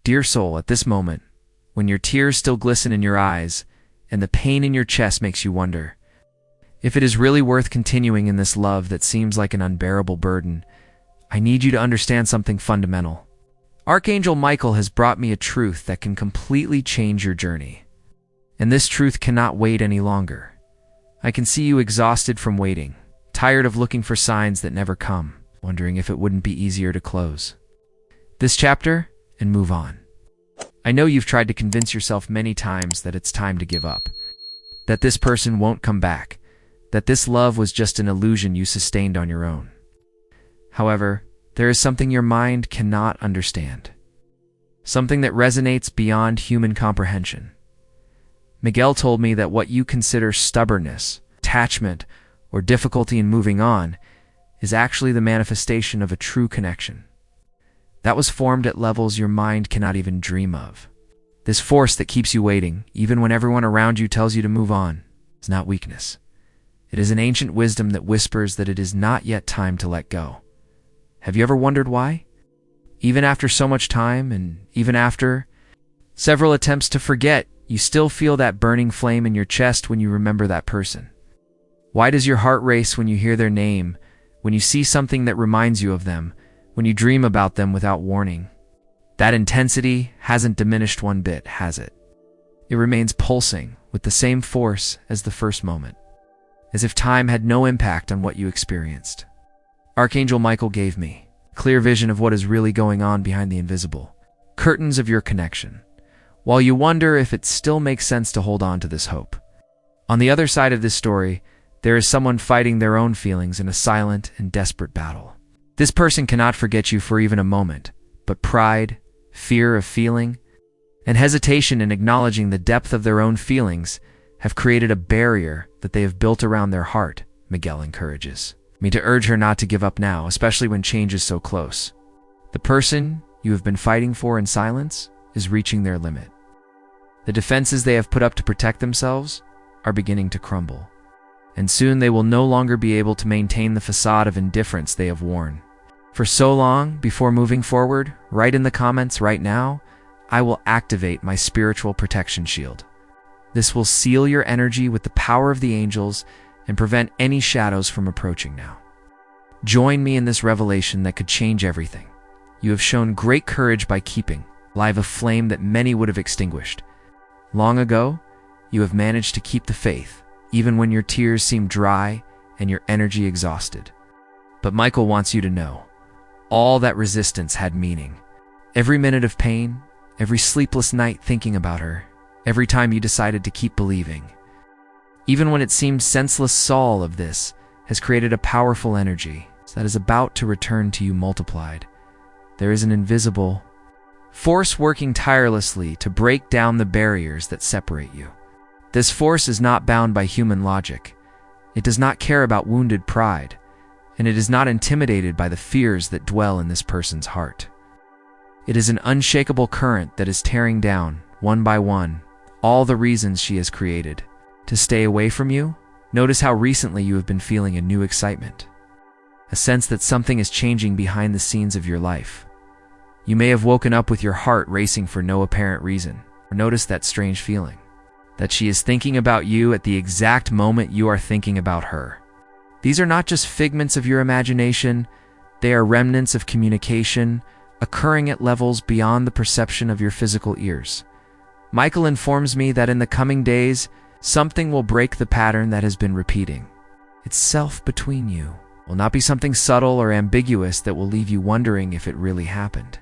Dear soul, at this moment, when your tears still glisten in your eyes and the pain in your chest makes you wonder if it is really worth continuing in this love that seems like an unbearable burden, I need you to understand something fundamental. Archangel Michael has brought me a truth that can completely change your journey. And this truth cannot wait any longer. I can see you exhausted from waiting, tired of looking for signs that never come, wondering if it wouldn't be easier to close this chapter and move on. I know you've tried to convince yourself many times that it's time to give up, that this person won't come back, that this love was just an illusion you sustained on your own. However, there is something your mind cannot understand, something that resonates beyond human comprehension. Miguel told me that what you consider stubbornness, attachment, or difficulty in moving on is actually the manifestation of a true connection that was formed at levels your mind cannot even dream of. This force that keeps you waiting, even when everyone around you tells you to move on, is not weakness. It is an ancient wisdom that whispers that it is not yet time to let go. Have you ever wondered why? Even after so much time, and even after several attempts to forget, you still feel that burning flame in your chest when you remember that person. Why does your heart race when you hear their name, when you see something that reminds you of them, when you dream about them without warning? That intensity hasn't diminished one bit, has it? It remains pulsing with the same force as the first moment, as if time had no impact on what you experienced. Archangel Michael gave me a clear vision of what is really going on behind the invisible curtains of your connection, while you wonder if it still makes sense to hold on to this hope. On the other side of this story, there is someone fighting their own feelings in a silent and desperate battle. This person cannot forget you for even a moment, but pride, fear of feeling, and hesitation in acknowledging the depth of their own feelings have created a barrier that they have built around their heart. Miguel encourages me to urge her not to give up now, especially when change is so close. The person you have been fighting for in silence is reaching their limit. The defenses they have put up to protect themselves are beginning to crumble, and soon they will no longer be able to maintain the facade of indifference they have worn for so long. Before moving forward, write in the comments right now, I will activate my spiritual protection shield. This will seal your energy with the power of the angels and prevent any shadows from approaching now. Join me in this revelation that could change everything. You have shown great courage by keeping alive a flame that many would have extinguished. Long ago, you have managed to keep the faith, even when your tears seem dry and your energy exhausted. But Michael wants you to know, all that resistance had meaning. Every minute of pain, every sleepless night thinking about her, every time you decided to keep believing, even when it seemed senseless, all of this has created a powerful energy that is about to return to you multiplied. There is an invisible force working tirelessly to break down the barriers that separate you. This force is not bound by human logic. It does not care about wounded pride, and it is not intimidated by the fears that dwell in this person's heart. It is an unshakable current that is tearing down, one by one, all the reasons she has created to stay away from you. Notice how recently you have been feeling a new excitement, a sense that something is changing behind the scenes of your life. You may have woken up with your heart racing for no apparent reason, or noticed that strange feeling that she is thinking about you at the exact moment you are thinking about her. These are not just figments of your imagination, they are remnants of communication occurring at levels beyond the perception of your physical ears. Michael informs me that in the coming days, something will break the pattern that has been repeating itself between you. It will not be something subtle or ambiguous that will leave you wondering if it really happened.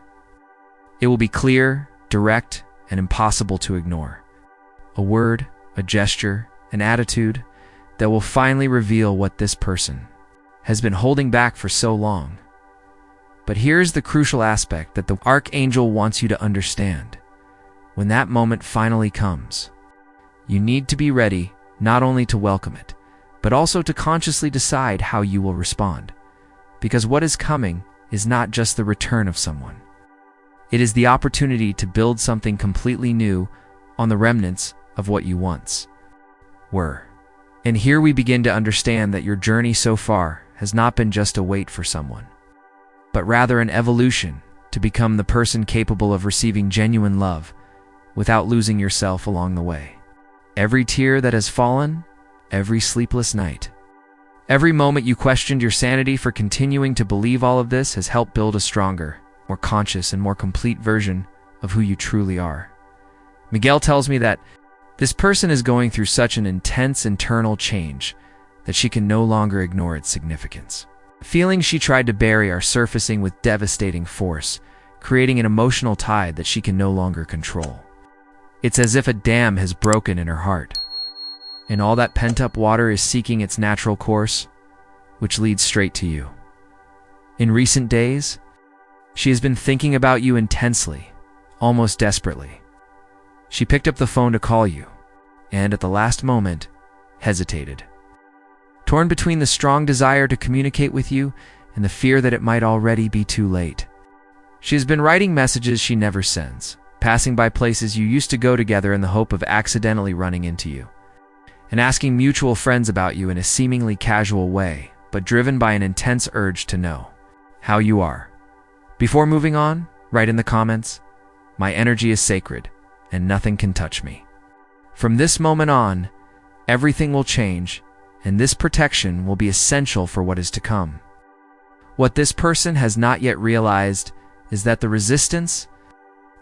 It will be clear, direct, and impossible to ignore. A word, a gesture, an attitude that will finally reveal what this person has been holding back for so long. But here's the crucial aspect that the Archangel wants you to understand. When that moment finally comes, you need to be ready not only to welcome it, but also to consciously decide how you will respond. Because what is coming is not just the return of someone. It is the opportunity to build something completely new on the remnants of what you once were. And here we begin to understand that your journey so far has not been just a wait for someone, but rather an evolution to become the person capable of receiving genuine love without losing yourself along the way. Every tear that has fallen, every sleepless night, every moment you questioned your sanity for continuing to believe all of this has helped build a stronger, more conscious, and more complete version of who you truly are. Miguel tells me that this person is going through such an intense internal change that she can no longer ignore its significance. Feelings she tried to bury are surfacing with devastating force, creating an emotional tide that she can no longer control. It's as if a dam has broken in her heart, and all that pent-up water is seeking its natural course, which leads straight to you. In recent days, she has been thinking about you intensely, almost desperately. She picked up the phone to call you, and at the last moment, hesitated. Torn between the strong desire to communicate with you and the fear that it might already be too late. She has been writing messages she never sends, passing by places you used to go together in the hope of accidentally running into you, and asking mutual friends about you in a seemingly casual way, but driven by an intense urge to know how you are. Before moving on, write in the comments, "My energy is sacred, and nothing can touch me. From this moment on, everything will change, and this protection will be essential for what is to come." What this person has not yet realized is that the resistance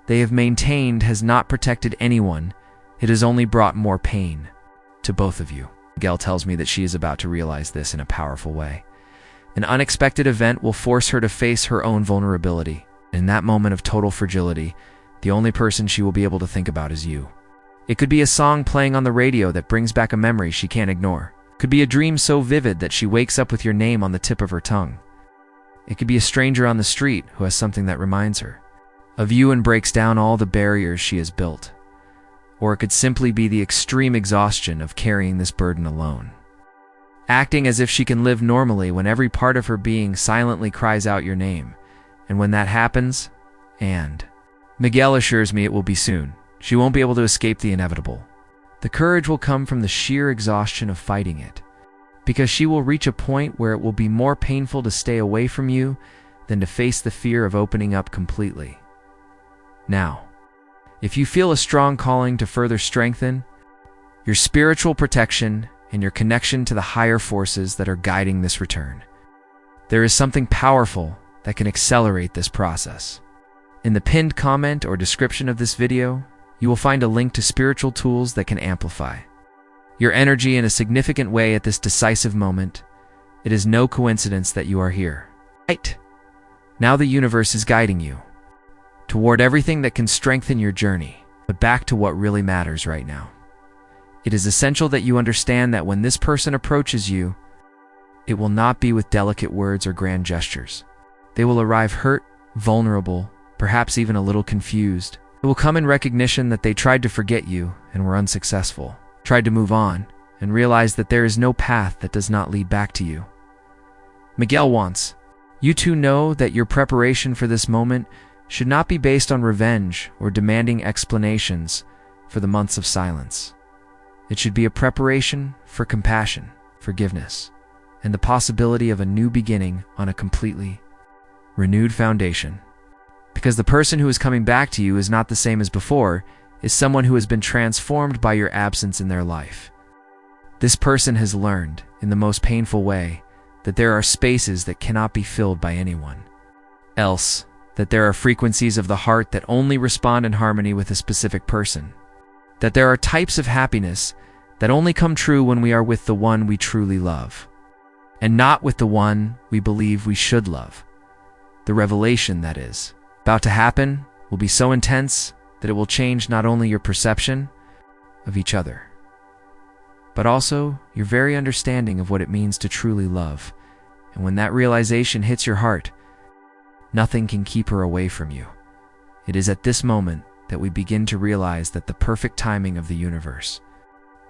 they have maintained has not protected anyone. It has only brought more pain to both of you. Miguel tells me that she is about to realize this in a powerful way. An unexpected event will force her to face her own vulnerability. In that moment of total fragility, the only person she will be able to think about is you. It could be a song playing on the radio that brings back a memory she can't ignore. It could be a dream so vivid that she wakes up with your name on the tip of her tongue. It could be a stranger on the street who has something that reminds her of you and breaks down all the barriers she has built. Or it could simply be the extreme exhaustion of carrying this burden alone, acting as if she can live normally when every part of her being silently cries out your name. And when that happens, Miguel assures me it will be soon. She won't be able to escape the inevitable. The courage will come from the sheer exhaustion of fighting it, because she will reach a point where it will be more painful to stay away from you than to face the fear of opening up completely. Now, if you feel a strong calling to further strengthen your spiritual protection and your connection to the higher forces that are guiding this return, there is something powerful that can accelerate this process. In the pinned comment or description of this video, you will find a link to spiritual tools that can amplify your energy in a significant way at this decisive moment. It is no coincidence that you are here. Right now, the universe is guiding you toward everything that can strengthen your journey, but back to what really matters right now. It is essential that you understand that when this person approaches you, it will not be with delicate words or grand gestures. They will arrive hurt, vulnerable, perhaps even a little confused. It will come in recognition that they tried to forget you and were unsuccessful, tried to move on, and realized that there is no path that does not lead back to you. Miguel wants you to know that your preparation for this moment should not be based on revenge or demanding explanations for the months of silence. It should be a preparation for compassion, forgiveness, and the possibility of a new beginning on a completely renewed foundation. Because the person who is coming back to you is not the same as before, is someone who has been transformed by your absence in their life. This person has learned, in the most painful way, that there are spaces that cannot be filled by anyone else, that there are frequencies of the heart that only respond in harmony with a specific person, that there are types of happiness that only come true when we are with the one we truly love, and not with the one we believe we should love. The revelation that is about to happen will be so intense that it will change not only your perception of each other, but also your very understanding of what it means to truly love. And when that realization hits your heart, nothing can keep her away from you. It is at this moment that we begin to realize that the perfect timing of the universe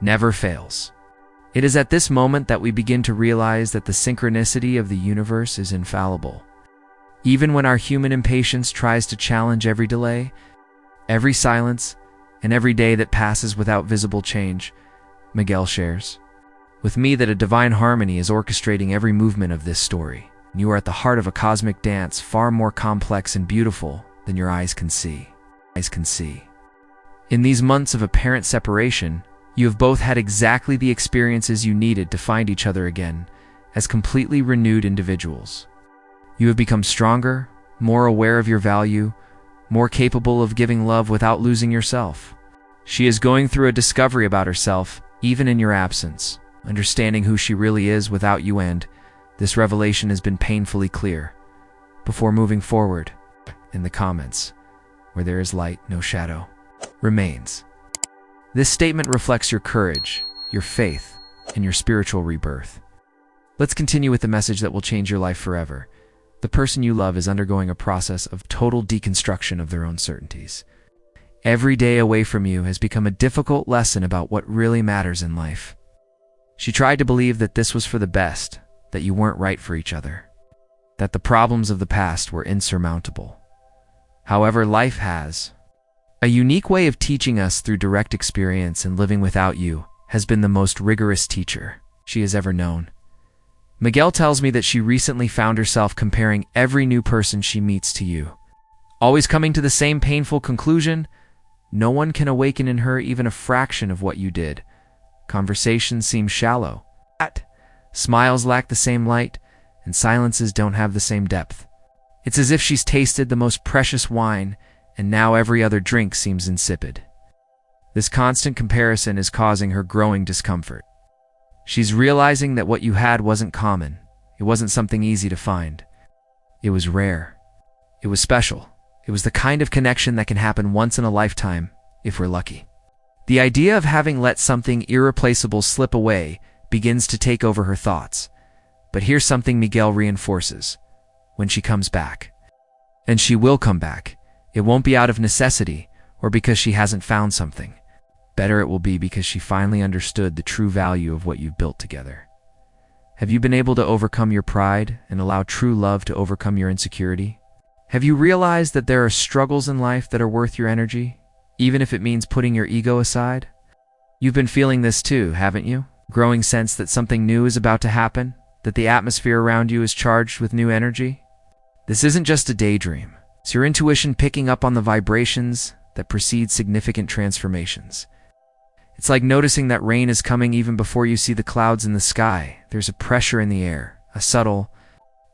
never fails. It is at this moment that we begin to realize that the synchronicity of the universe is infallible. Even when our human impatience tries to challenge every delay, every silence, and every day that passes without visible change, Miguel shares with me that a divine harmony is orchestrating every movement of this story. You are at the heart of a cosmic dance far more complex and beautiful than your eyes can see. In these months of apparent separation, you have both had exactly the experiences you needed to find each other again as completely renewed individuals. You have become stronger, more aware of your value, more capable of giving love without losing yourself. She is going through a discovery about herself, even in your absence, understanding who she really is without you, and this revelation has been painfully clear. Before moving forward, in the comments, where there is light, no shadow remains. This statement reflects your courage, your faith, and your spiritual rebirth. Let's continue with the message that will change your life forever. The person you love is undergoing a process of total deconstruction of their own certainties. Every day away from you has become a difficult lesson about what really matters in life. She tried to believe that this was for the best, that you weren't right for each other, that the problems of the past were insurmountable. However, life has a unique way of teaching us through direct experience, and living without you has been the most rigorous teacher she has ever known. Miguel tells me that she recently found herself comparing every new person she meets to you, always coming to the same painful conclusion: no one can awaken in her even a fraction of what you did. Conversations seem shallow. Smiles lack the same light, and silences don't have the same depth. It's as if she's tasted the most precious wine, and now every other drink seems insipid. This constant comparison is causing her growing discomfort. She's realizing that what you had wasn't common. It wasn't something easy to find. It was rare. It was special. It was the kind of connection that can happen once in a lifetime, if we're lucky. The idea of having let something irreplaceable slip away begins to take over her thoughts. But here's something Miguel reinforces: when she comes back. And she will come back. It won't be out of necessity or because she hasn't found something. Better, it will be because she finally understood the true value of what you've built together. Have you been able to overcome your pride and allow true love to overcome your insecurity? Have you realized that there are struggles in life that are worth your energy, even if it means putting your ego aside? You've been feeling this too, haven't you? Growing sense that something new is about to happen, that the atmosphere around you is charged with new energy? This isn't just a daydream. It's your intuition picking up on the vibrations that precede significant transformations. It's like noticing that rain is coming even before you see the clouds in the sky. There's a pressure in the air, a subtle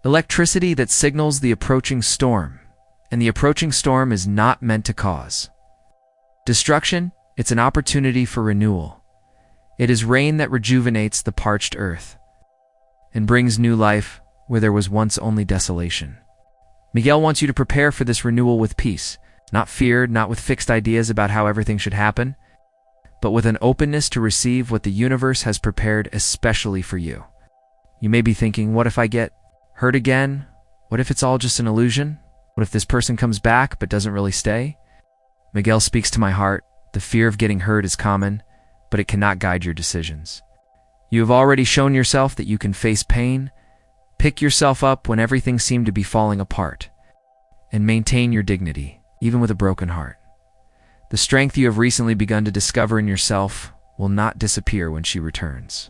electricity that signals the approaching storm, and the approaching storm is not meant to cause destruction. It's an opportunity for renewal. It is rain that rejuvenates the parched earth and brings new life where there was once only desolation. Miguel wants you to prepare for this renewal with peace, not fear, not with fixed ideas about how everything should happen, but with an openness to receive what the universe has prepared especially for you. You may be thinking, what if I get hurt again? What if it's all just an illusion? What if this person comes back but doesn't really stay? Miguel speaks to my heart. The fear of getting hurt is common, but it cannot guide your decisions. You have already shown yourself that you can face pain, pick yourself up when everything seemed to be falling apart, and maintain your dignity, even with a broken heart. The strength you have recently begun to discover in yourself will not disappear when she returns.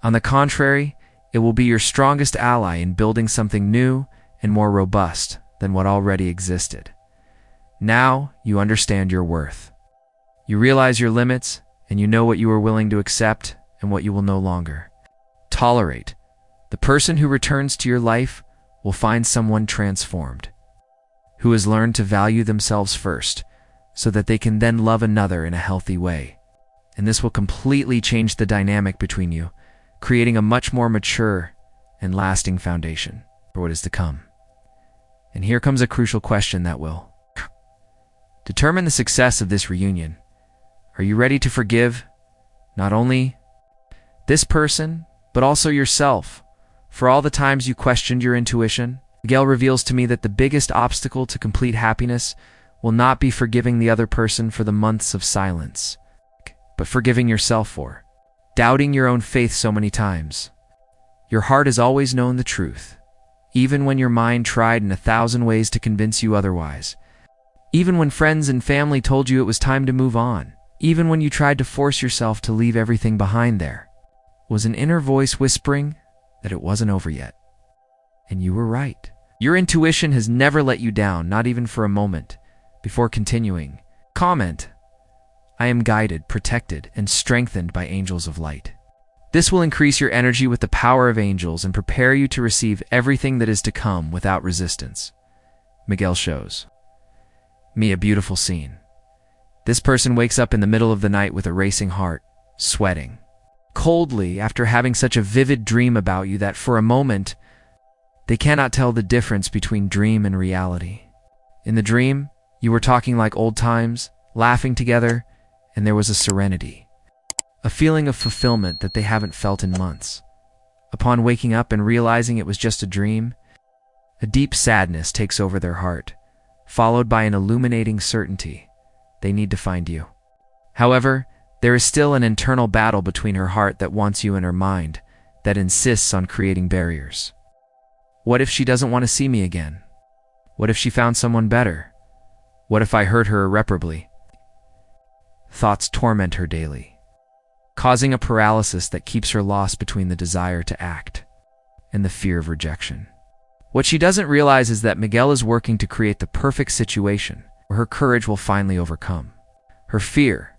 On the contrary, it will be your strongest ally in building something new and more robust than what already existed. Now you understand your worth. You realize your limits, and you know what you are willing to accept and what you will no longer tolerate. The person who returns to your life will find someone transformed, who has learned to value themselves first, so that they can then love another in a healthy way. And this will completely change the dynamic between you, creating a much more mature and lasting foundation for what is to come. And here comes a crucial question that will determine the success of this reunion. Are you ready to forgive not only this person, but also yourself for all the times you questioned your intuition? Miguel reveals to me that the biggest obstacle to complete happiness will not be forgiving the other person for the months of silence, but forgiving yourself for doubting your own faith so many times. Your heart has always known the truth, even when your mind tried in 1,000 ways to convince you otherwise. Even when friends and family told you it was time to move on. Even when you tried to force yourself to leave everything behind, there was an inner voice whispering that it wasn't over yet. And you were right. Your intuition has never let you down, not even for a moment. Before continuing, comment, "I am guided, protected, and strengthened by angels of light." This will increase your energy with the power of angels and prepare you to receive everything that is to come without resistance. Miguel shows me a beautiful scene. This person wakes up in the middle of the night with a racing heart, sweating coldly after having such a vivid dream about you that for a moment, they cannot tell the difference between dream and reality. In the dream, you were talking like old times, laughing together, and there was a serenity, a feeling of fulfillment that they haven't felt in months. Upon waking up and realizing it was just a dream, a deep sadness takes over their heart, followed by an illuminating certainty. They need to find you. However, there is still an internal battle between her heart that wants you and her mind that insists on creating barriers. What if she doesn't want to see me again? What if she found someone better? What if I hurt her irreparably? Thoughts torment her daily, causing a paralysis that keeps her lost between the desire to act and the fear of rejection. What she doesn't realize is that Miguel is working to create the perfect situation where her courage will finally overcome her fear.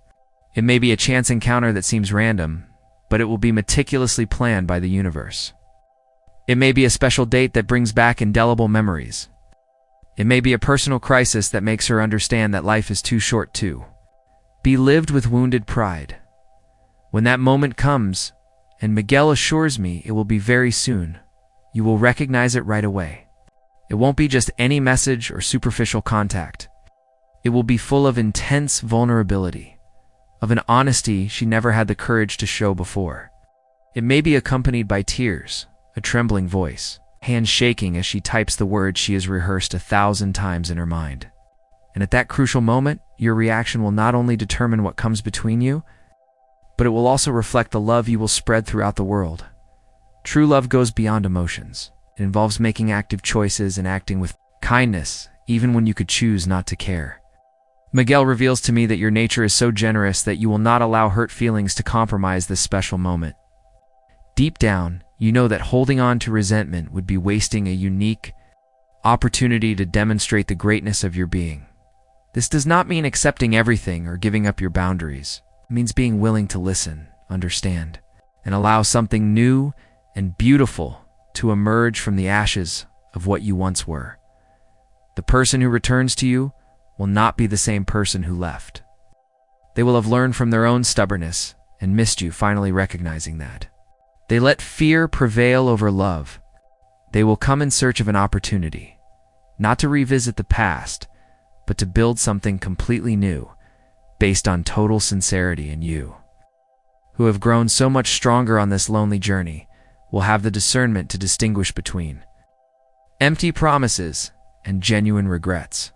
It may be a chance encounter that seems random, but it will be meticulously planned by the universe. It may be a special date that brings back indelible memories. It may be a personal crisis that makes her understand that life is too short to be lived with wounded pride. When that moment comes, and Miguel assures me it will be very soon, you will recognize it right away. It won't be just any message or superficial contact. It will be full of intense vulnerability, of an honesty she never had the courage to show before. It may be accompanied by tears, a trembling voice, hands shaking as she types the words she has rehearsed 1,000 times in her mind. And at that crucial moment, your reaction will not only determine what comes between you, but it will also reflect the love you will spread throughout the world. True love goes beyond emotions. It involves making active choices and acting with kindness, even when you could choose not to care. Miguel reveals to me that your nature is so generous that you will not allow hurt feelings to compromise this special moment. Deep down, you know that holding on to resentment would be wasting a unique opportunity to demonstrate the greatness of your being. This does not mean accepting everything or giving up your boundaries. It means being willing to listen, understand, and allow something new and beautiful to emerge from the ashes of what you once were. The person who returns to you will not be the same person who left. They will have learned from their own stubbornness and missed you, finally recognizing that. They let fear prevail over love. They will come in search of an opportunity, not to revisit the past, but to build something completely new, based on total sincerity in you. Who have grown so much stronger on this lonely journey, will have the discernment to distinguish between empty promises and genuine regrets.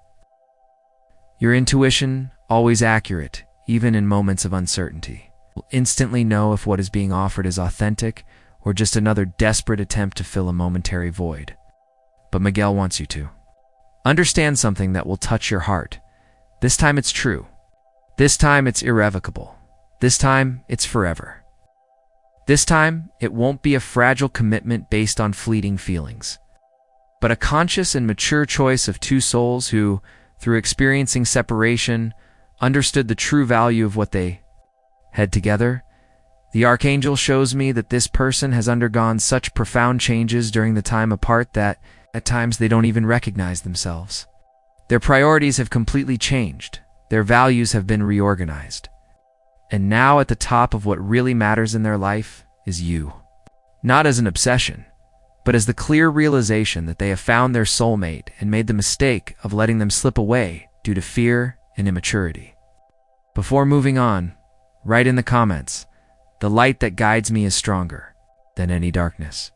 Your intuition, always accurate, even in moments of uncertainty, will instantly know if what is being offered is authentic or just another desperate attempt to fill a momentary void. But Miguel wants you to understand something that will touch your heart. This time it's true. This time it's irrevocable. This time it's forever. This time it won't be a fragile commitment based on fleeting feelings, but a conscious and mature choice of two souls who, through experiencing separation, understood the true value of what they had together. The Archangel shows me that this person has undergone such profound changes during the time apart that, at times, they don't even recognize themselves. Their priorities have completely changed. Their values have been reorganized. And now at the top of what really matters in their life is you. Not as an obsession, but as the clear realization that they have found their soulmate and made the mistake of letting them slip away due to fear and immaturity. Before moving on, write in the comments, "The light that guides me is stronger than any darkness."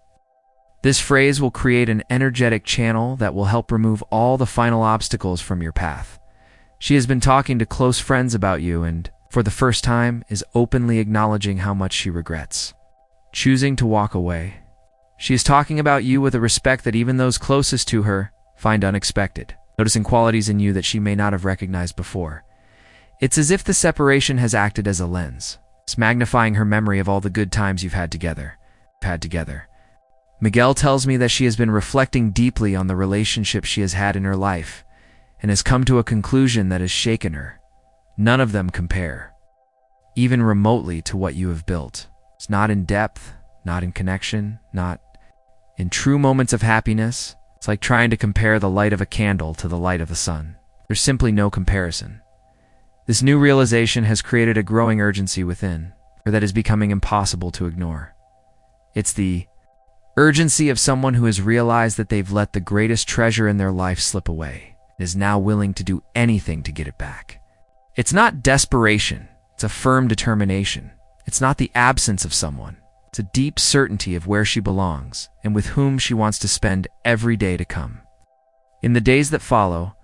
This phrase will create an energetic channel that will help remove all the final obstacles from your path. She has been talking to close friends about you and, for the first time, is openly acknowledging how much she regrets choosing to walk away. She is talking about you with a respect that even those closest to her find unexpected, noticing qualities in you that she may not have recognized before. It's as if the separation has acted as a lens, magnifying her memory of all the good times you've had together. Miguel tells me that she has been reflecting deeply on the relationships she has had in her life and has come to a conclusion that has shaken her. None of them compare, even remotely, to what you have built. It's not in depth, not in connection, not in true moments of happiness. It's like trying to compare the light of a candle to the light of the sun. There's simply no comparison. This new realization has created a growing urgency within, or that is becoming impossible to ignore. It's the urgency of someone who has realized that they've let the greatest treasure in their life slip away and is now willing to do anything to get it back. It's not desperation, it's a firm determination. It's not the absence of someone. It's a deep certainty of where she belongs and with whom she wants to spend every day to come. In the days that follow,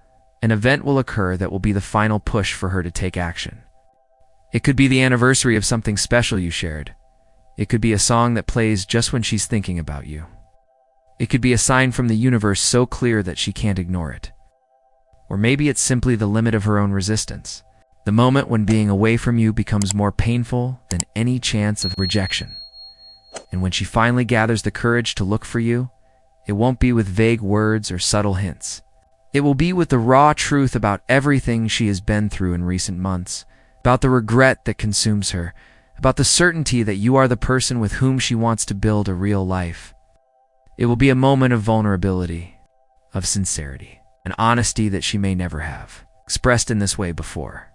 an event will occur that will be the final push for her to take action. It could be the anniversary of something special you shared. It could be a song that plays just when she's thinking about you. It could be a sign from the universe so clear that she can't ignore it. Or maybe it's simply the limit of her own resistance. The moment when being away from you becomes more painful than any chance of rejection. And when she finally gathers the courage to look for you, it won't be with vague words or subtle hints. It will be with the raw truth about everything she has been through in recent months, about the regret that consumes her, about the certainty that you are the person with whom she wants to build a real life. It will be a moment of vulnerability, of sincerity, an honesty that she may never have expressed in this way before.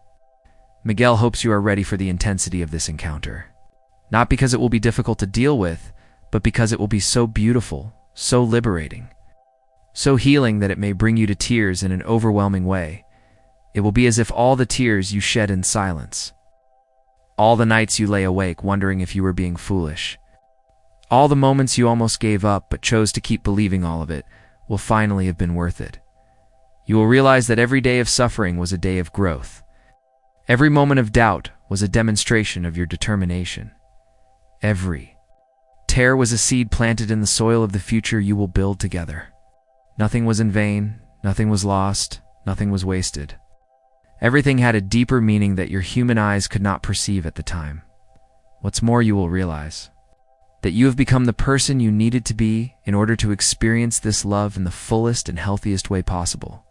Miguel hopes you are ready for the intensity of this encounter. Not because it will be difficult to deal with, but because it will be so beautiful, so liberating, so healing that it may bring you to tears in an overwhelming way. It will be as if all the tears you shed in silence, all the nights you lay awake wondering if you were being foolish, all the moments you almost gave up but chose to keep believing all of it, will finally have been worth it. You will realize that every day of suffering was a day of growth. Every moment of doubt was a demonstration of your determination. Every tear was a seed planted in the soil of the future you will build together. Nothing was in vain, nothing was lost, nothing was wasted. Everything had a deeper meaning that your human eyes could not perceive at the time. What's more, you will realize that you have become the person you needed to be in order to experience this love in the fullest and healthiest way possible.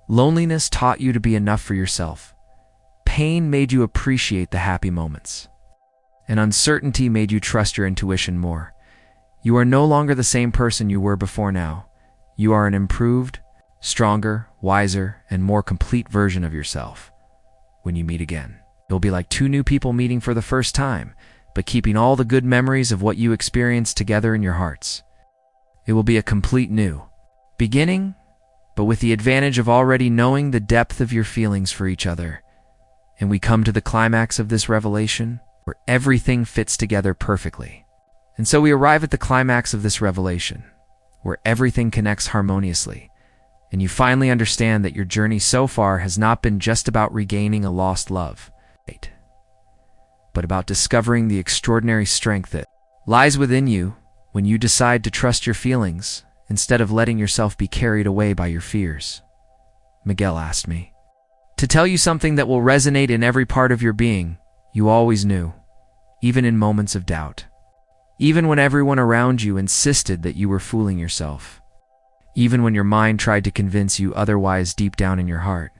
Loneliness taught you to be enough for yourself. Pain made you appreciate the happy moments. And uncertainty made you trust your intuition more. You are no longer the same person you were before now. You are an improved, stronger, wiser, and more complete version of yourself. When you meet again, it will be like two new people meeting for the first time, but keeping all the good memories of what you experienced together in your hearts. It will be a complete new beginning, but with the advantage of already knowing the depth of your feelings for each other. And we come to the climax of this revelation, where everything fits together perfectly. And so we arrive at the climax of this revelation, where everything connects harmoniously, and you finally understand that your journey so far has not been just about regaining a lost love, but about discovering the extraordinary strength that lies within you when you decide to trust your feelings instead of letting yourself be carried away by your fears. Miguel asked me to tell you something that will resonate in every part of your being. You always knew, even in moments of doubt. Even when everyone around you insisted that you were fooling yourself. Even when your mind tried to convince you otherwise deep down in your heart.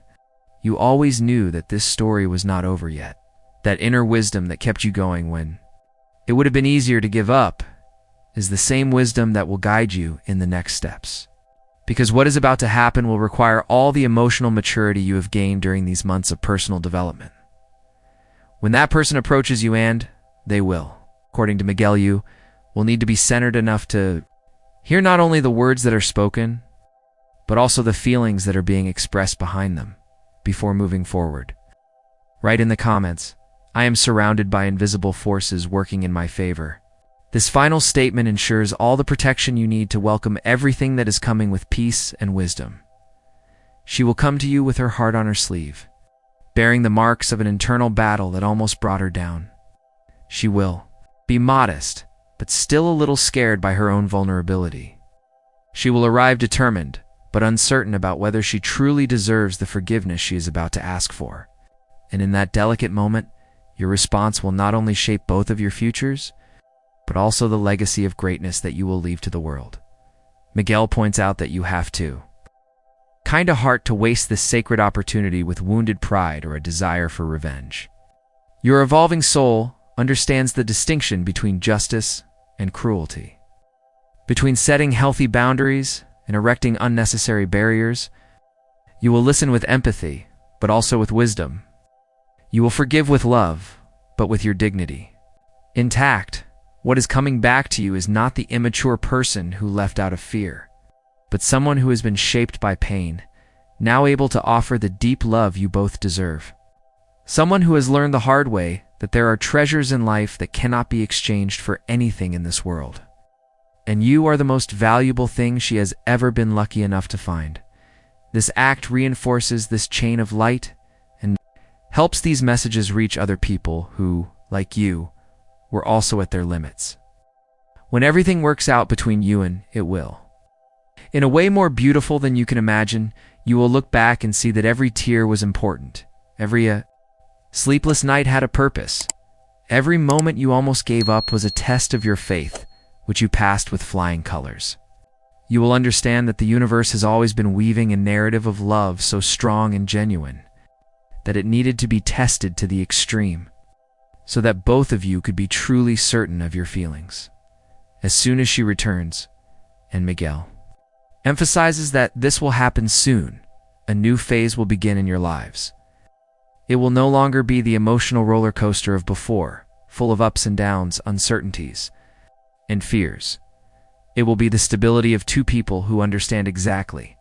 You always knew that this story was not over yet. That inner wisdom that kept you going when it would have been easier to give up is the same wisdom that will guide you in the next steps. Because what is about to happen will require all the emotional maturity you have gained during these months of personal development. When that person approaches you, and they will, according to Miguel, you will need to be centered enough to hear not only the words that are spoken, but also the feelings that are being expressed behind them before moving forward. Write in the comments, "I am surrounded by invisible forces working in my favor." This final statement ensures all the protection you need to welcome everything that is coming with peace and wisdom. She will come to you with her heart on her sleeve, bearing the marks of an internal battle that almost brought her down. She will be modest, but still a little scared by her own vulnerability. She will arrive determined, but uncertain about whether she truly deserves the forgiveness she is about to ask for. And in that delicate moment, your response will not only shape both of your futures, but but also the legacy of greatness that you will leave to the world. Miguel points out that you have too kind a heart to waste this sacred opportunity with wounded pride or a desire for revenge. Your evolving soul understands the distinction between justice and cruelty, between setting healthy boundaries and erecting unnecessary barriers. You will listen with empathy, but also with wisdom. You will forgive with love, but with your dignity intact. What is coming back to you is not the immature person who left out of fear, but someone who has been shaped by pain, now able to offer the deep love you both deserve. Someone who has learned the hard way that there are treasures in life that cannot be exchanged for anything in this world. And you are the most valuable thing she has ever been lucky enough to find. This act reinforces this chain of light and helps these messages reach other people who, like you, were also at their limits. When everything works out between you and it will, in a way more beautiful than you can imagine, you will look back and see that every tear was important. Every sleepless night had a purpose. Every moment you almost gave up was a test of your faith, which you passed with flying colors. You will understand that the universe has always been weaving a narrative of love so strong and genuine that it needed to be tested to the extreme, so that both of you could be truly certain of your feelings. As soon as she returns, and Miguel emphasizes that this will happen soon, a new phase will begin in your lives. It will no longer be the emotional roller coaster of before, full of ups and downs, uncertainties, and fears. It will be the stability of two people who understand exactly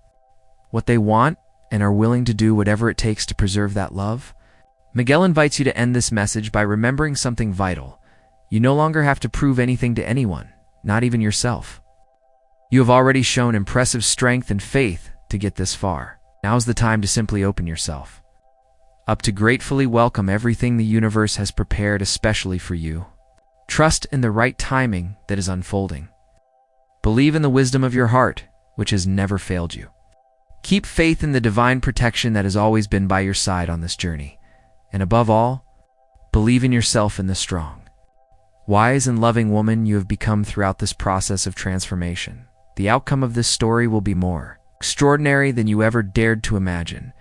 what they want and are willing to do whatever it takes to preserve that love. Miguel invites you to end this message by remembering something vital. You no longer have to prove anything to anyone, not even yourself. You have already shown impressive strength and faith to get this far. Now's the time to simply open yourself up to gratefully welcome everything the universe has prepared especially for you. Trust in the right timing that is unfolding. Believe in the wisdom of your heart, which has never failed you. Keep faith in the divine protection that has always been by your side on this journey. And above all, believe in yourself and the strong, wise and loving woman you have become throughout this process of transformation. The outcome of this story will be more extraordinary than you ever dared to imagine.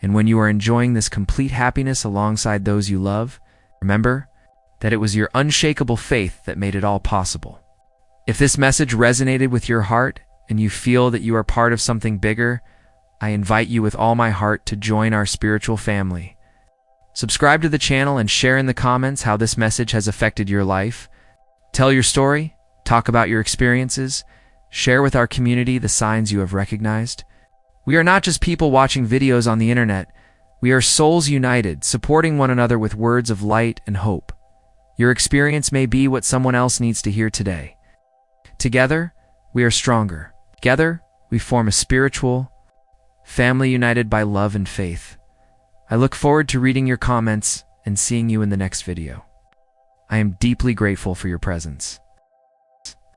And when you are enjoying this complete happiness alongside those you love, remember that it was your unshakable faith that made it all possible. If this message resonated with your heart and you feel that you are part of something bigger, I invite you with all my heart to join our spiritual family. Subscribe to the channel and share in the comments how this message has affected your life. Tell your story, talk about your experiences, share with our community the signs you have recognized. We are not just people watching videos on the internet. We are souls united, supporting one another with words of light and hope. Your experience may be what someone else needs to hear today. Together, we are stronger. Together, we form a spiritual family united by love and faith. I look forward to reading your comments and seeing you in the next video. I am deeply grateful for your presence.